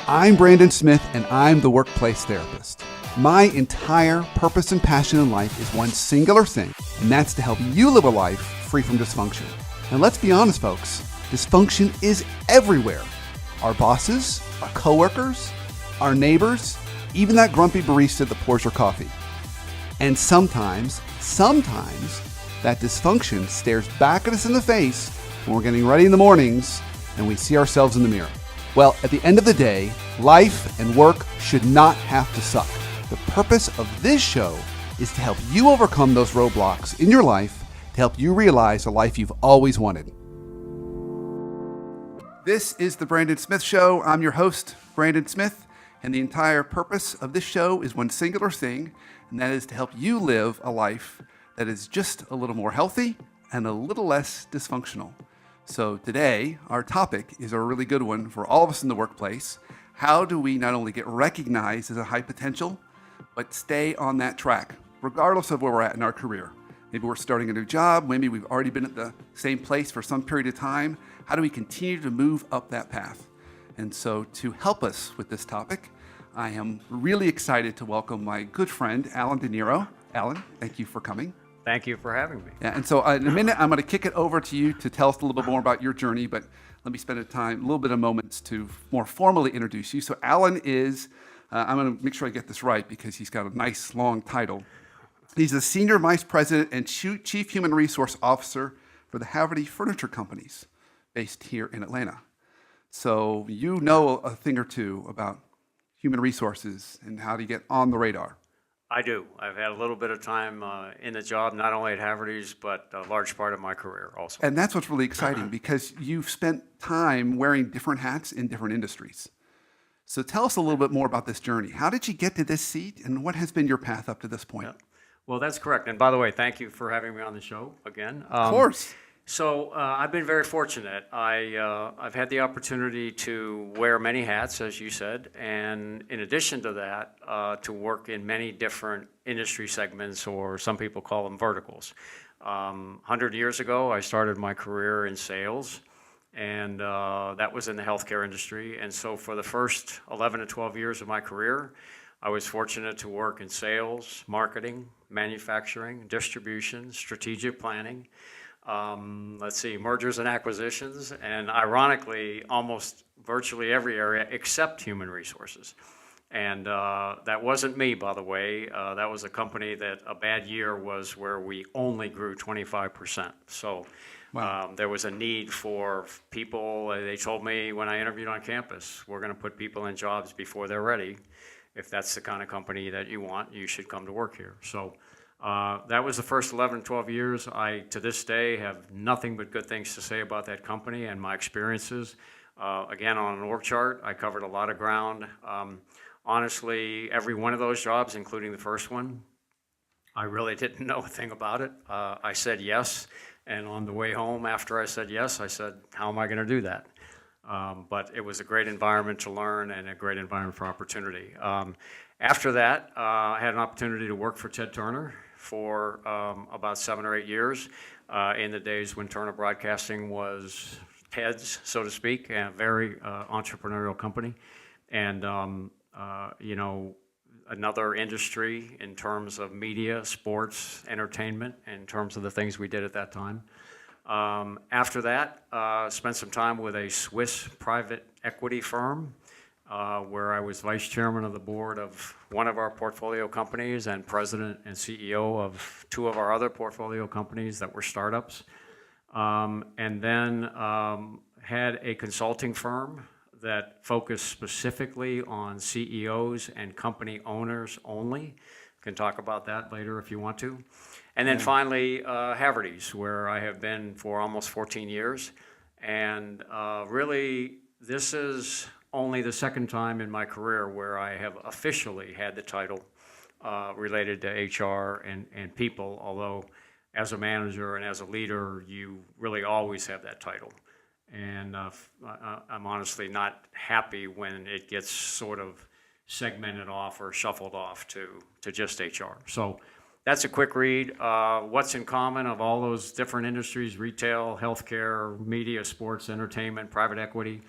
I'm Brandon Smith, and I'm the workplace therapist. My entire purpose and passion in life is one singular thing, and that's to help you live a life free from dysfunction. And let's be honest, folks, dysfunction is everywhere. Our bosses, our coworkers, our neighbors, even that grumpy barista that pours your coffee. And sometimes, that dysfunction stares back at us in the face when we're getting ready in the mornings and we see ourselves in the mirror. Well, at the end of the day, life and work should not have to suck. The purpose of this show is to help you overcome those roadblocks in your life to help you realize the life you've always wanted. This is the Brandon Smith Show. I'm your host, Brandon Smith, and the entire purpose of this show is one singular thing, and that is to help you live a life that is just a little more healthy and a little less dysfunctional. So today, our topic is a really good one for all of us in the workplace. How do we not only get recognized as a high potential, but stay on that track, regardless of where we're at in our career? Maybe we're starting a new job. Maybe we've already been at the same place for some period of time. How do we continue to move up that path? And so to help us with this topic, I am really excited to welcome my good friend, Allan DeNiro. Allan, thank you for coming. Thank you for having me. Yeah, and so in a minute, I'm going to kick it over to you to tell us a little bit more about your journey, but let me spend a little bit of moments to more formally introduce you. So Allan is, I'm going to make sure I get this right because he's got a nice long title. He's the Senior Vice President and Chief Human Resource Officer for the Havertys Furniture companies based here in Atlanta. So you know a thing or two about human resources and how to get on the radar. I do. I've had a little bit of time in the job, not only at Havertys, but a large part of my career also. And that's what's really exciting because you've spent time wearing different hats in different industries. So tell us a little bit more about this journey. How did you get to this seat and what has been your path up to this point? Yeah. Well, that's correct. And by the way, thank you for having me on the show again. Of course. So I've been very fortunate. I've had the opportunity to wear many hats, as you said, and in addition to that, to work in many different industry segments, or some people call them verticals. 100 years ago, I started my career in sales, and that was in the healthcare industry. And so for the first 11 to 12 years of my career, I was fortunate to work in sales, marketing, manufacturing, distribution, strategic planning, mergers and acquisitions, and ironically, almost virtually every area except human resources. And that wasn't me, by the way. That was a company that a bad year was where we only grew 25%. So wow. There was a need for people. They told me when I interviewed on campus, we're going to put people in jobs before they're ready. If that's the kind of company that you want, you should come to work here. So that was the first 11, 12 years. I, to this day, have nothing but good things to say about that company and my experiences. Again, on an org chart, I covered a lot of ground. Honestly, every one of those jobs, including the first one, I really didn't know a thing about it. I said yes, and on the way home after I said yes, I said, how am I going to do that? But it was a great environment to learn and a great environment for opportunity. After that, I had an opportunity to work for Ted Turner for about 7 or 8 years in the days when Turner Broadcasting was Ted's, so to speak, and a very entrepreneurial company. And, another industry in terms of media, sports, entertainment, in terms of the things we did at that time. After that, spent some time with a Swiss private equity firm where I was vice chairman of the board of one of our portfolio companies and president and CEO of 2 of our other portfolio companies that were startups. And then had a consulting firm that focused specifically on CEOs and company owners only. Can talk about that later if you want to. And then finally, Havertys, where I have been for almost 14 years. And really, this is only the second time in my career where I have officially had the title related to HR and people, although as a manager and as a leader, you really always have that title. And I'm honestly not happy when it gets sort of segmented off or shuffled off to just HR. So that's a quick read. What's in common of all those different industries: retail, healthcare, media, sports, entertainment, private equity?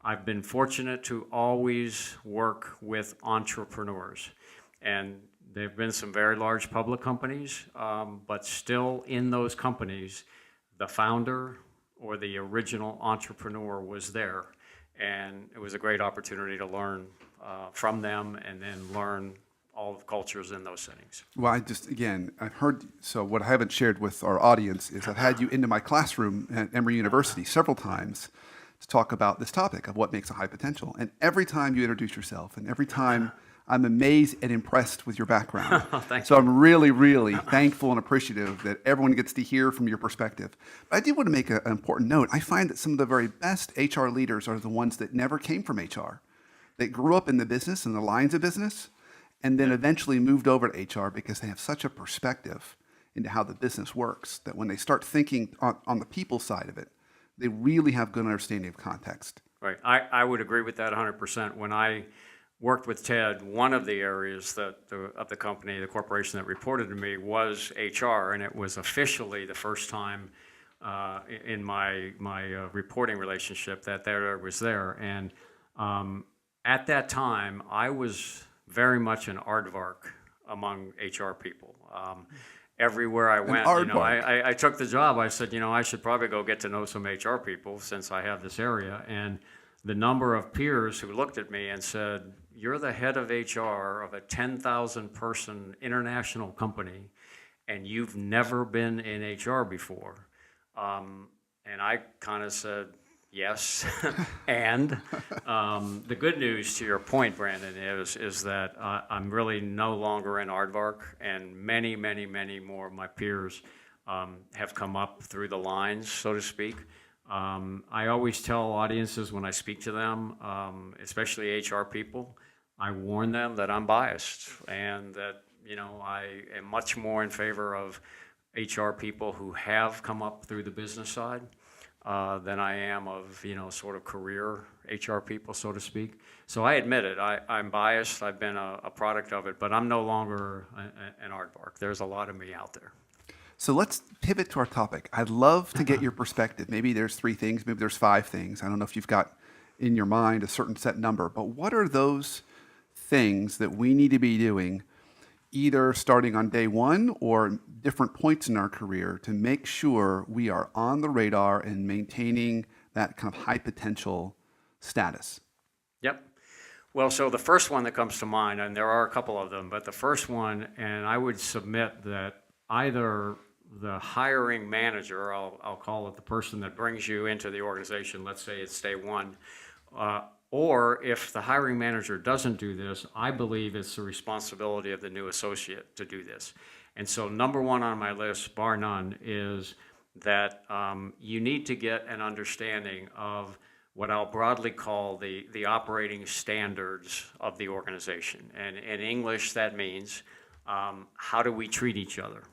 I've been fortunate to always work with entrepreneurs. And there have been some very large public companies, but still in those companies, the founder or the original entrepreneur was there. And it was a great opportunity to learn from them and then learn all the cultures in those settings. Well, I've heard, so what I haven't shared with our audience is I've had you into my classroom at Emory University several times to talk about this topic of what makes a high potential. And every time you introduce yourself and every time I'm amazed and impressed with your background. So I'm really, really thankful and appreciative that everyone gets to hear from your perspective. But I do want to make an important note. I find that some of the very best HR leaders are the ones that never came from HR. They grew up in the business and the lines of business, and then eventually moved over to HR because they have such a perspective into how the business works that when they start thinking on the people side of it, they really have good understanding of context. Right. I would agree with that 100%. When I worked with Ted, one of the areas of the company, the corporation that reported to me was HR, and it was officially the first time in my reporting relationship that there was there. And at that time, I was very much an aardvark among HR people. Everywhere I went, I took the job. I said, I should probably go get to know some HR people since I have this area. And the number of peers who looked at me and said, you're the head of HR of a 10,000 person international company, and you've never been in HR before. And I kind of said, yes. And the good news, to your point, Brandon, is that I'm really no longer an aardvark, and many, many, many more of my peers have come up through the lines, so to speak. I always tell audiences when I speak to them, especially HR people, I warn them that I'm biased and that, I am much more in favor of HR people who have come up through the business side than I am of, sort of career HR people, so to speak. So I admit it, I'm biased, I've been a product of it, but I'm no longer an aardvark. There's a lot of me out there. So let's pivot to our topic. I'd love to get your perspective. Maybe there's 3 things, maybe there's 5 things. I don't know if you've got in your mind a certain set number, but what are those things that we need to be doing either starting on day one or different points in our career to make sure we are on the radar and maintaining that kind of high potential status? Yep. Well, so the first one that comes to mind, and there are a couple of them, but the first one, and I would submit that either the hiring manager, I'll call it the person that brings you into the organization, let's say it's day one, or if the hiring manager doesn't do this, I believe it's the responsibility of the new associate to do this. And so number one on my list, bar none, is that you need to get an understanding of what I'll broadly call the operating standards of the organization. And in English, that means how do we treat each other?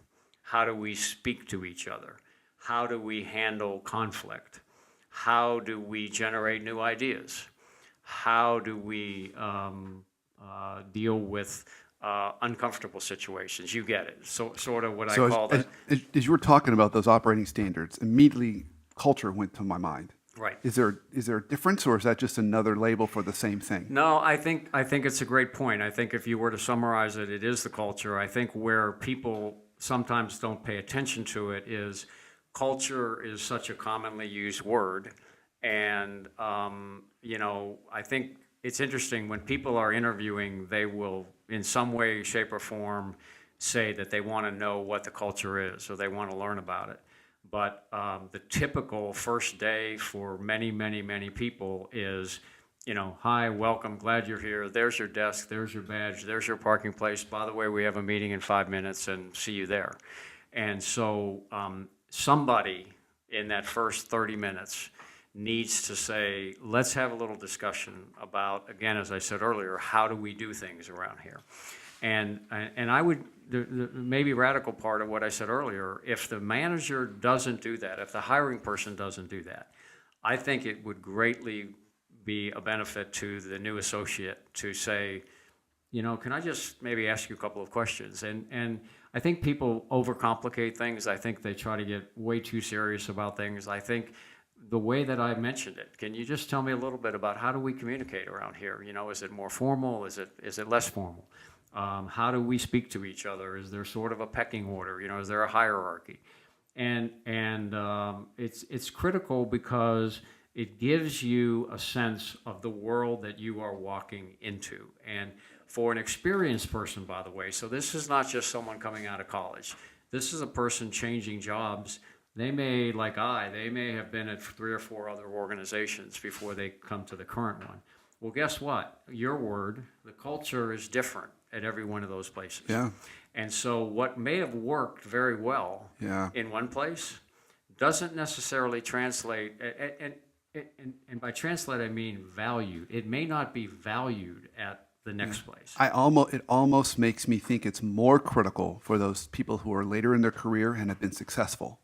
How do we speak to each other? How do we handle conflict? How do we generate new ideas? How do we deal with uncomfortable situations? You get it. So sort of what I call that. As you were talking about those operating standards, immediately culture went to my mind. Right. Is there a difference, or is that just another label for the same thing? No, I think it's a great point. I think if you were to summarize it, it is the culture. I think where people sometimes don't pay attention to it is culture is such a commonly used word. And, I think it's interesting when people are interviewing, they will in some way, shape, or form say that they want to know what the culture is or they want to learn about it. But the typical first day for many, many, many people is, hi, welcome, glad you're here. There's your desk, there's your badge, there's your parking place. By the way, we have a meeting in 5 minutes and see you there. And so somebody in that first 30 minutes needs to say, let's have a little discussion about, again, as I said earlier, how do we do things around here? And I would, the maybe radical part of what I said earlier, if the manager doesn't do that, if the hiring person doesn't do that, I think it would greatly be a benefit to the new associate to say, can I just maybe ask you a couple of questions? And I think people overcomplicate things. I think they try to get way too serious about things. I think the way that I mentioned it. Can you just tell me a little bit about how do we communicate around here? Is it more formal? Is it less formal? How do we speak to each other? Is there sort of a pecking order? Is there a hierarchy? And it's critical because it gives you a sense of the world that you are walking into. And for an experienced person, by the way, so this is not just someone coming out of college. This is a person changing jobs. They may, they may have been at 3 or 4 other organizations before they come to the current one. Well, guess what? Your word, the culture is different at every one of those places. Yeah. And so what may have worked very well in one place doesn't necessarily translate, and by translate I mean valued. It may not be valued at the next place. It almost makes me think it's more critical for those people who are later in their career and have been successful,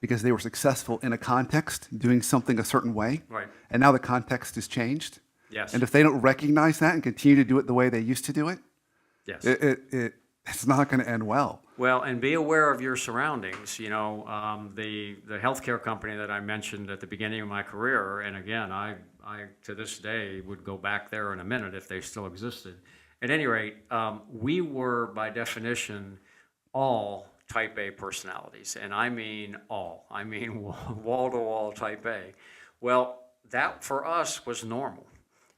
because they were successful in a context doing something a certain way. Right. And now the context has changed. Yes. And if they don't recognize that and continue to do it the way they used to do it, yes, it's not going to end well. Well, and be aware of your surroundings. The healthcare company that I mentioned at the beginning of my career, and again, I to this day would go back there in a minute if they still existed. At any rate, we were by definition all type A personalities, and I mean all. I mean wall-to-wall type A. Well, that for us was normal.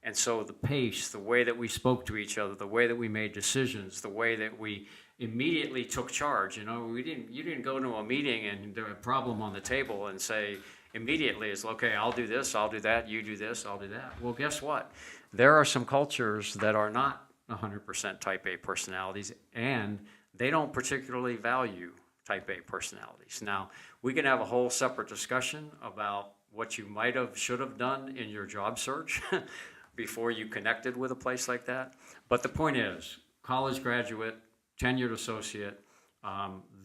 And so the pace, the way that we spoke to each other, the way that we made decisions, the way that we immediately took charge. You didn't go to a meeting and there was a problem on the table and say immediately, it's okay, I'll do this, I'll do that, you do this, I'll do that. Well, guess what? There are some cultures that are not 100% type A personalities, and they don't particularly value type A personalities. Now, we can have a whole separate discussion about what you might have, should have done in your job search before you connected with a place like that. But the point is, college graduate, tenured associate,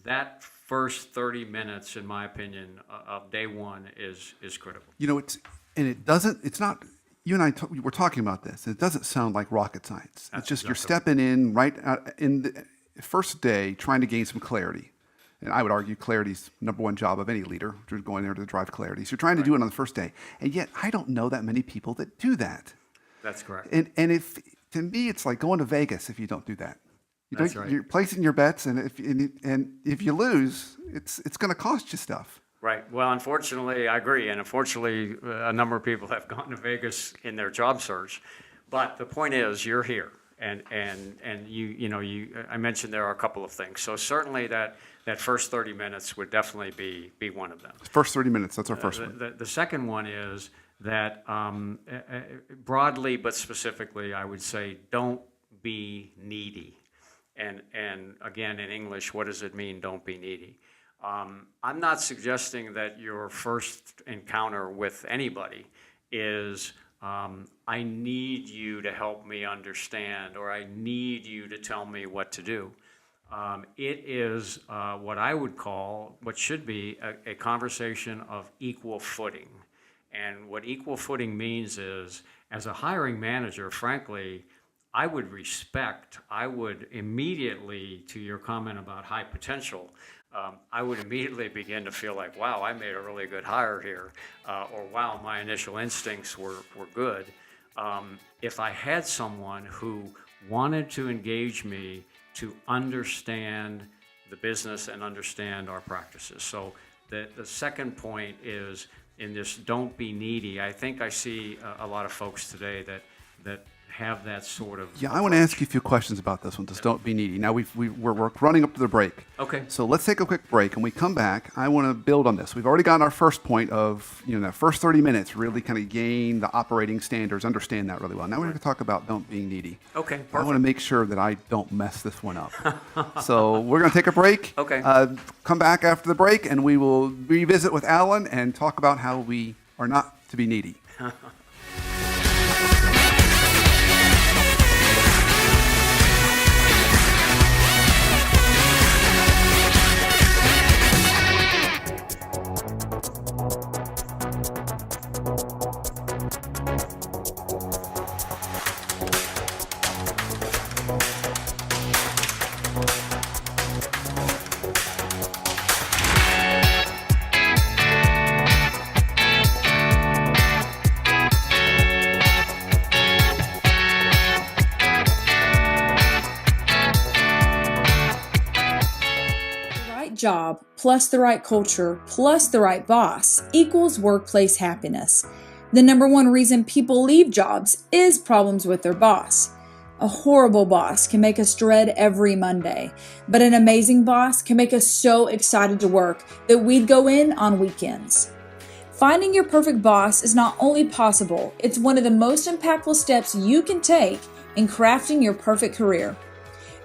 that first 30 minutes, in my opinion, of day one is critical. It's not, you and I we're talking about this, and it doesn't sound like rocket science. That's it's just exactly you're stepping in right in the first day trying to gain some clarity. And I would argue clarity's number one job of any leader, just going there to drive clarity. So you're trying to do it on the first day. And yet I don't know that many people that do that. That's correct. And if, to me, it's like going to Vegas if you don't do that. That's right. You're placing your bets, and if you lose, it's going to cost you stuff. Right. Well, unfortunately, I agree. And unfortunately, a number of people have gone to Vegas in their job search. But the point is, you're here. And I mentioned there are a couple of things. So certainly that first 30 minutes would definitely be one of them. First 30 minutes, that's our first one. The second one is that broadly but specifically, I would say, don't be needy. And again, in English, what does it mean, don't be needy? I'm not suggesting that your first encounter with anybody is, I need you to help me understand, or I need you to tell me what to do. It is what I would call, what should be a conversation of equal footing. And what equal footing means is, as a hiring manager, frankly, I would immediately, to your comment about high potential, I would immediately begin to feel like, wow, I made a really good hire here, or wow, my initial instincts were good. If I had someone who wanted to engage me to understand the business and understand our practices. So the second point is, in this don't be needy, I think I see a lot of folks today that have that sort of I want to ask you a few questions about this one. Just don't be needy. Now we're running up to the break. Okay. So let's take a quick break, and we come back. I want to build on this. We've already gotten our first point of that first 30 minutes really kind of gain the operating standards, understand that really well. Now we're going to talk about don't be needy. Okay. Perfect. I want to make sure that I don't mess this one up. So we're going to take a break. Okay. Come back after the break, and we will revisit with Allan and talk about how we are not to be needy. job plus the right culture plus the right boss equals workplace happiness. The number one reason people leave jobs is problems with their boss. A horrible boss can make us dread every Monday, but an amazing boss can make us so excited to work that we'd go in on weekends. Finding your perfect boss is not only possible, it's one of the most impactful steps you can take in crafting your perfect career.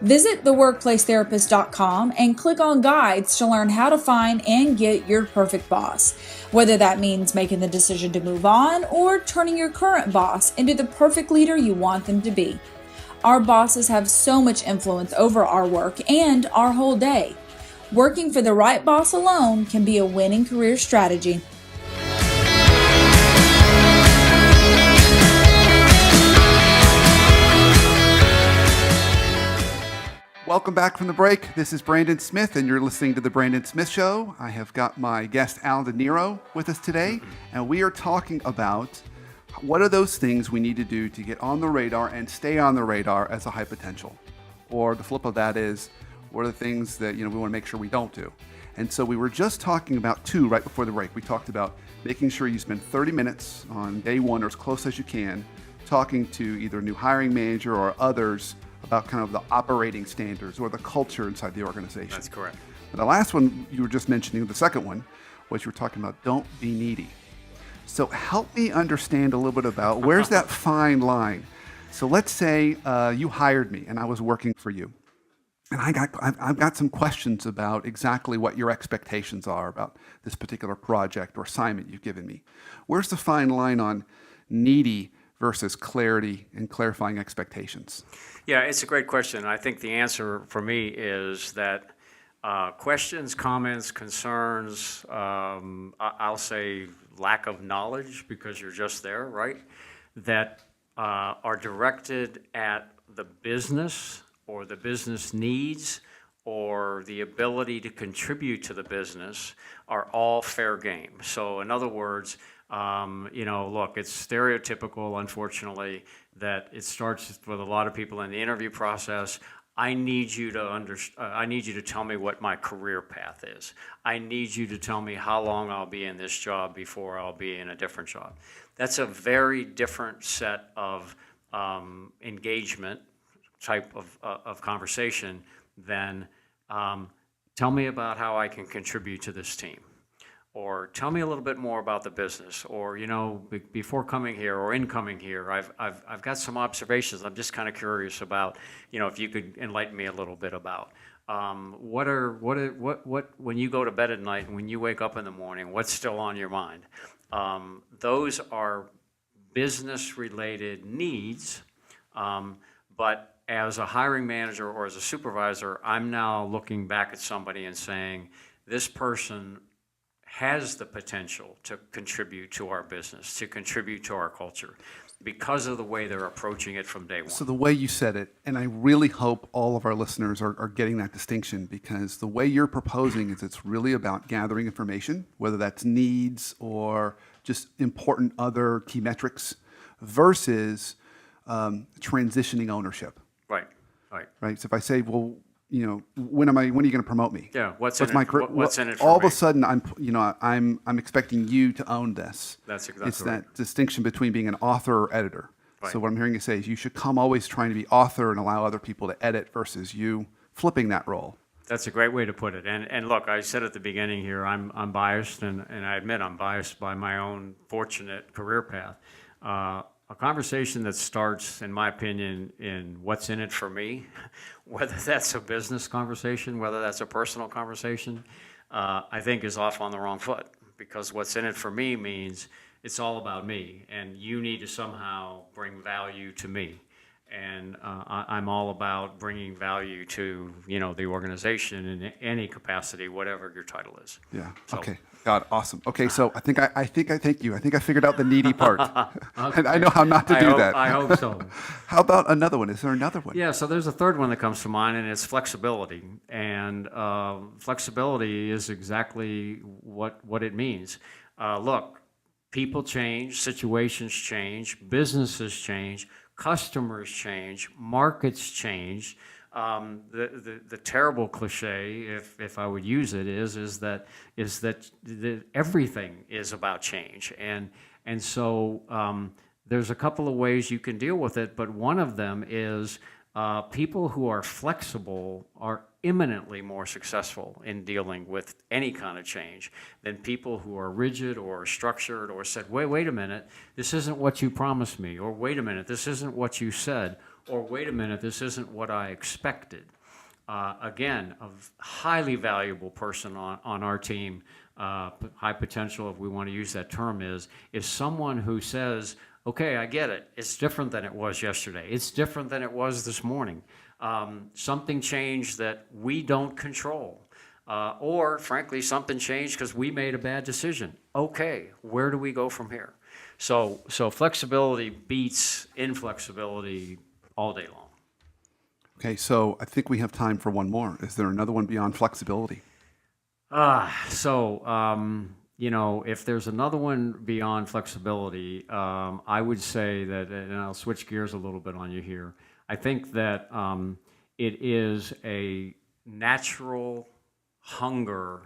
Visit theworkplacetherapist.com and click on guides to learn how to find and get your perfect boss, whether that means making the decision to move on or turning your current boss into the perfect leader you want them to be. Our bosses have so much influence over our work and our whole day. Working for the right boss alone can be a winning career strategy. Welcome back from the break. This is Brandon Smith, and you're listening to The Brandon Smith Show. I have got my guest, Allan DeNiro, with us today, and we are talking about what are those things we need to do to get on the radar and stay on the radar as a high potential? Or the flip of that is, what are the things that we want to make sure we don't do? And so we were just talking about two right before the break. We talked about making sure you spend 30 minutes on day one or as close as you can, talking to either a new hiring manager or others about kind of the operating standards or the culture inside the organization. That's correct. And the last one you were just mentioning, the second one, was you were talking about don't be needy. So help me understand a little bit about where's that fine line. So let's say you hired me and I was working for you. And I've got some questions about exactly what your expectations are about this particular project or assignment you've given me. Where's the fine line on needy versus clarity and clarifying expectations? Yeah, it's a great question. I think the answer for me is that questions, comments, concerns, I'll say lack of knowledge because you're just there, right? That are directed at the business or the business needs or the ability to contribute to the business are all fair game. So in other words, look, it's stereotypical, unfortunately, that it starts with a lot of people in the interview process. I need you to tell me what my career path is. I need you to tell me how long I'll be in this job before I'll be in a different job. That's a very different set of engagement type of conversation than tell me about how I can contribute to this team. Or tell me a little bit more about the business, or before coming here or in coming here, I've got some observations. I'm just kind of curious about, if you could enlighten me a little bit about what when you go to bed at night and when you wake up in the morning, what's still on your mind? Those are business-related needs, but as a hiring manager or as a supervisor, I'm now looking back at somebody and saying, this person has the potential to contribute to our business, to contribute to our culture, because of the way they're approaching it from day one. So the way you said it, and I really hope all of our listeners are getting that distinction, because the way you're proposing is it's really about gathering information, whether that's needs or just important other key metrics, versus transitioning ownership. Right. So if I say, well, when are you going to promote me? Yeah. What's in it for all me? of a sudden, I'm expecting you to own this. That's exactly It's right. that distinction between being an author or editor. Right. So what I'm hearing you say is you should come always trying to be author and allow other people to edit versus you flipping that role. That's a great way to put it. And look, I said at the beginning here, I'm biased, and I admit I'm biased by my own fortunate career path. A conversation that starts, in my opinion, in what's in it for me, whether that's a business conversation, whether that's a personal conversation, I think is off on the wrong foot. Because what's in it for me means it's all about me, and you need to somehow bring value to me. And I'm all about bringing value to the organization in any capacity, whatever your title is. Yeah. So. Okay. God, awesome. Okay, so I think I thank you. I think I figured out the needy part, Okay. and I know how not to do that. I hope so. How about another one? Is there another one? Yeah. So there's a third one that comes to mind, and it's flexibility. And flexibility is exactly what it means. Look, people change, situations change, businesses change. Customers change, markets change, The terrible cliche, if I would use it, is that everything is about change, and so there's a couple of ways you can deal with it, but one of them is people who are flexible are imminently more successful in dealing with any kind of change than people who are rigid or structured or said, wait a minute, this isn't what you promised me, or wait a minute, this isn't what you said, or wait a minute, this isn't what I expected. Again, a highly valuable person on our team, high potential, if we want to use that term, is someone who says, okay, I get it. It's different than it was yesterday. It's different than it was this morning. Something changed that we don't control. Or, frankly, something changed because we made a bad decision. Okay, where do we go from here? So flexibility beats inflexibility all day long. Okay, so I think we have time for one more. Is there another one beyond flexibility? If there's another one beyond flexibility, I would say that, and I'll switch gears a little bit on you here, I think that it is a natural hunger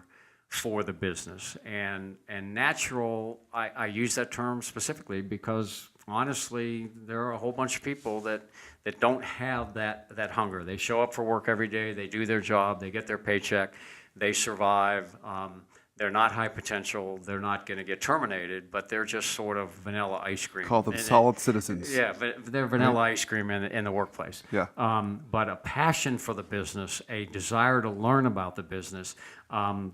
for the business. And natural, I use that term specifically because, honestly, there are a whole bunch of people that don't have that hunger. They show up for work every day, they do their job, they get their paycheck, they survive. They're not high potential. They're not going to get terminated, but they're just sort of vanilla ice cream. Call them solid citizens. Yeah, they're vanilla ice cream in the workplace. Yeah. But a passion for the business, a desire to learn about the business.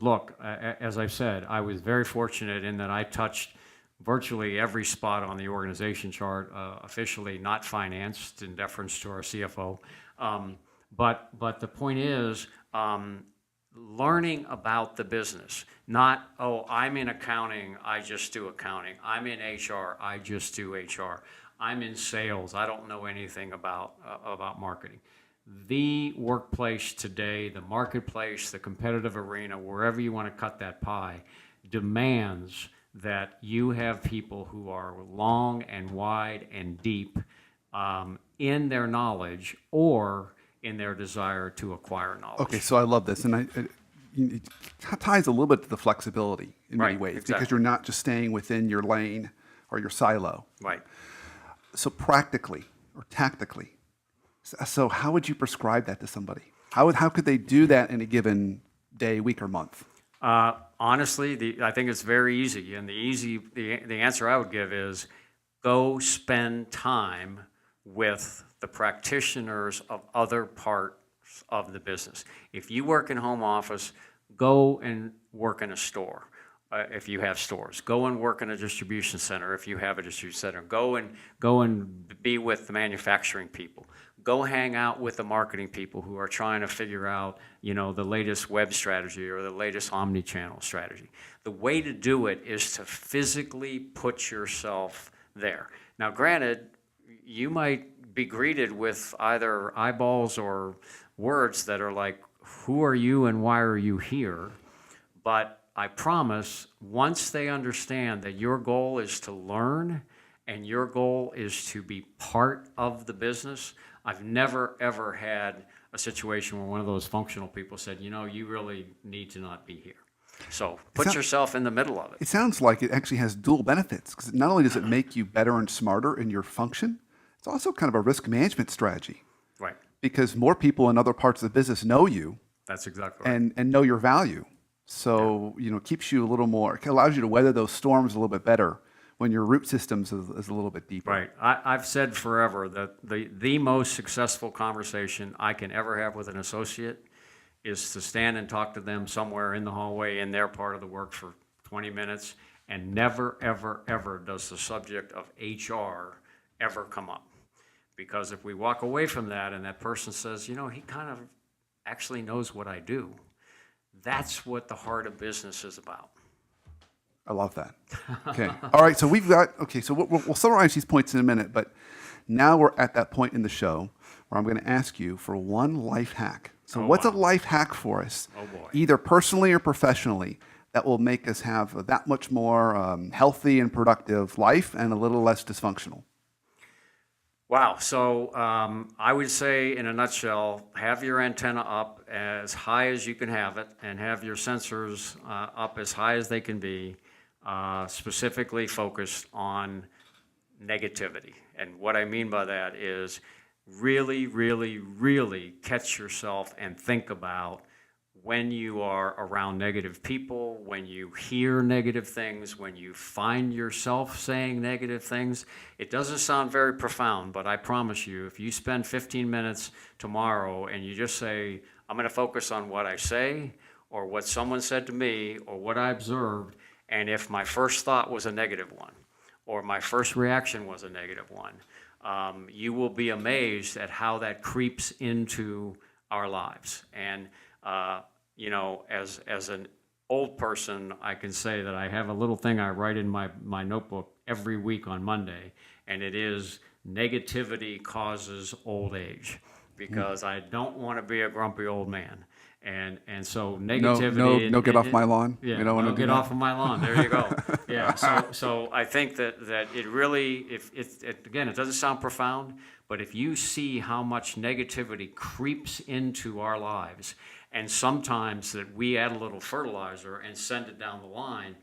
Look, as I said, I was very fortunate in that I touched virtually every spot on the organization chart, officially not financed in deference to our CFO. But the point is, learning about the business, not, I'm in accounting, I just do accounting. I'm in HR, I just do HR. I'm in sales, I don't know anything about marketing. The workplace today, the marketplace, the competitive arena, wherever you want to cut that pie, demands that you have people who are long and wide and deep in their knowledge or in their desire to acquire knowledge. Okay, so I love this, and it ties a little bit to the flexibility in many ways, exactly. because you're not just staying within your lane or your silo. Right. So practically or tactically, so how would you prescribe that to somebody? How could they do that in a given day, week, or month? Honestly, I think it's very easy, and the answer I would give is go spend time with the practitioners of other parts of the business. If you work in home office, go and work in a store. If you have stores, go and work in a distribution center. If you have a distribution center, go and be with the manufacturing people. Go hang out with the marketing people who are trying to figure out, the latest web strategy or the latest omni-channel strategy. The way to do it is to physically put yourself there. Now, granted, you might be greeted with either eyeballs or words that are like, who are you and why are you here? But I promise, once they understand that your goal is to learn and your goal is to be part of the business, I've never, ever had a situation where one of those functional people said, you really need to not be here. So put yourself in the middle of it. It sounds like it actually has dual benefits, because not only does it make you better and smarter in your function, it's also kind of a risk management strategy. Right. Because more people in other parts of the business know you. That's exactly right. And know your value. So, keeps you a little more, allows you to weather those storms a little bit better when your root systems is a little bit deeper. Right. I've said forever that the most successful conversation I can ever have with an associate is to stand and talk to them somewhere in the hallway in their part of the work for 20 minutes, and never, ever, ever does the subject of HR ever come up. Because if we walk away from that and that person says, he kind of actually knows what I do, that's what the heart of business is about. I love that. Okay. All right. So so we'll summarize these points in a minute, but now we're at that point in the show where I'm going to ask you for one life hack. So what's a life hack for us, either personally or professionally, that will make us have that much more healthy and productive life and a little less dysfunctional? Wow. So I would say, in a nutshell, have your antenna up as high as you can have it, and have your sensors up as high as they can be, specifically focused on negativity. And what I mean by that is really, really, really catch yourself and think about when you are around negative people, when you hear negative things, when you find yourself saying negative things. It doesn't sound very profound, but I promise you, if you spend 15 minutes tomorrow and you just say, I'm going to focus on what I say, or what someone said to me, or what I observed, and if my first thought was a negative one, or my first reaction was a negative one, you will be amazed at how that creeps into our lives. And you know, as an old person, I can say that I have a little thing I write in my notebook every week on Monday, and it is negativity causes old age, because I don't want to be a grumpy old man. And so negativity. No, get off my lawn. Yeah, you know, no, get off of my lawn. There you go. Yeah. So I think that it really, again, it doesn't sound profound, but if you see how much negativity creeps into our lives, and sometimes that we add a little fertilizer and send it down the line,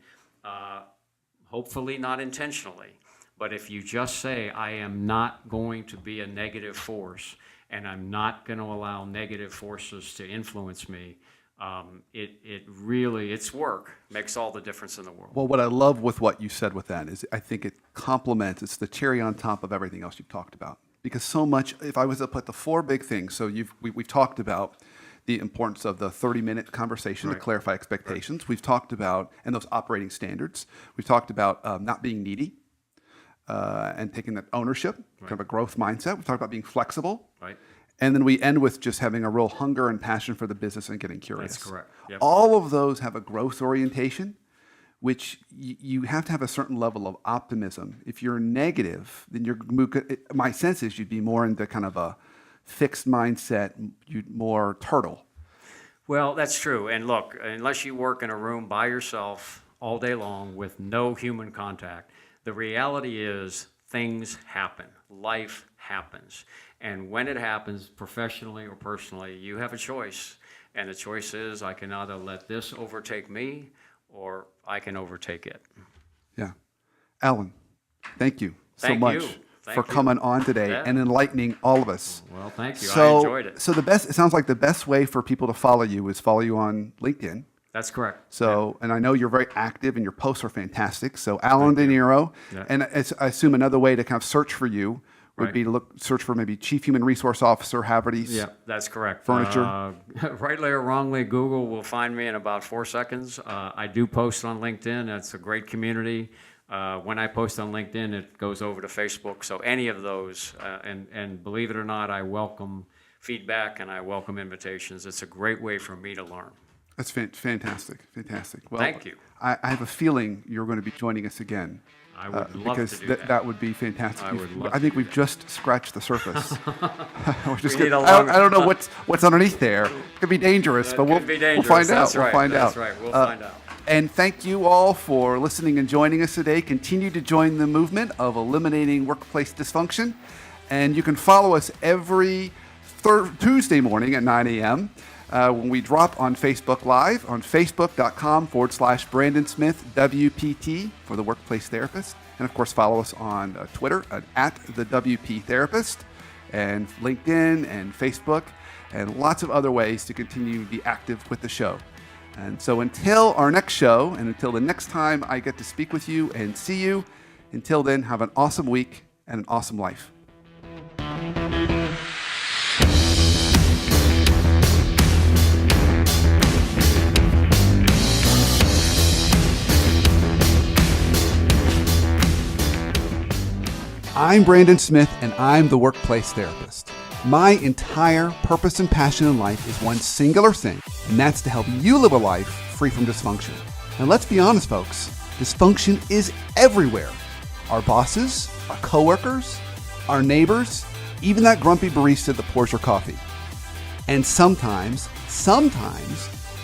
hopefully not intentionally, but if you just say, I am not going to be a negative force, and I'm not going to allow negative forces to influence me, it really, its work makes all the difference in the world. Well, what I love with what you said with that is I think it complements, it's the cherry on top of everything else you've talked about. Because so much, if I was to put the four big things, so we've talked about the importance of the 30-minute conversation to clarify expectations. We've talked about, and those operating standards. We've talked about not being needy and taking that ownership, kind of a growth mindset. We've talked about being flexible. Right. And then we end with just having a real hunger and passion for the business and getting curious. That's correct. Yep. All of those have a growth orientation, which you have to have a certain level of optimism. If you're negative, then my sense is you'd be more into kind of a fixed mindset, you'd more turtle. Well, that's true. And look, unless you work in a room by yourself all day long with no human contact, the reality is things happen. Life happens. And when it happens, professionally or personally, you have a choice. And the choice is, I can either let this overtake me, or I can overtake it. Yeah. Allan, thank you so much for coming on today and enlightening all of us. Well, thank you. I enjoyed it. So it sounds like the best way for people to follow you is follow you on LinkedIn. That's correct. So, and I know you're very active and your posts are fantastic. So Allan DeNiro, and I assume another way to kind of search for you would be to search for maybe Chief Human Resource Officer, Havertys. Yeah, that's correct. Furniture. Rightly or wrongly, Google will find me in about 4 seconds. I do post on LinkedIn. It's a great community. When I post on LinkedIn, it goes over to Facebook. So any of those, and believe it or not, I welcome feedback and I welcome invitations. It's a great way for me to learn. That's fantastic. Well, thank you. I have a feeling you're going to be joining us again. I would love because to do that. That would be fantastic. I think we've just scratched the surface. I don't know what's underneath there. It could be dangerous, but we'll find out. We'll find out. That's right. We'll find out. And thank you all for listening and joining us today. Continue to join the movement of eliminating workplace dysfunction. And you can follow us every Tuesday morning at 9 a.m. When we drop on Facebook Live on facebook.com/Brandon Smith WPT for the Workplace Therapist. And of course, follow us on Twitter at the WP Therapist, and LinkedIn and Facebook, and lots of other ways to continue to be active with the show. And so until our next show, and until the next time I get to speak with you and see you, until then, have an awesome week and an awesome life. I'm Brandon Smith, and I'm the Workplace Therapist. My entire purpose and passion in life is one singular thing, and that's to help you live a life free from dysfunction. And let's be honest, folks, dysfunction is everywhere. Our bosses, our coworkers, our neighbors, even that grumpy barista that pours your coffee. And sometimes,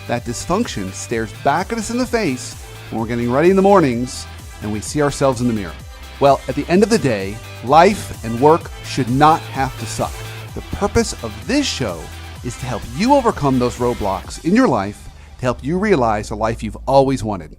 that dysfunction stares back at us in the face when we're getting ready in the mornings and we see ourselves in the mirror. Well, at the end of the day, life and work should not have to suck. The purpose of this show is to help you overcome those roadblocks in your life to help you realize the life you've always wanted.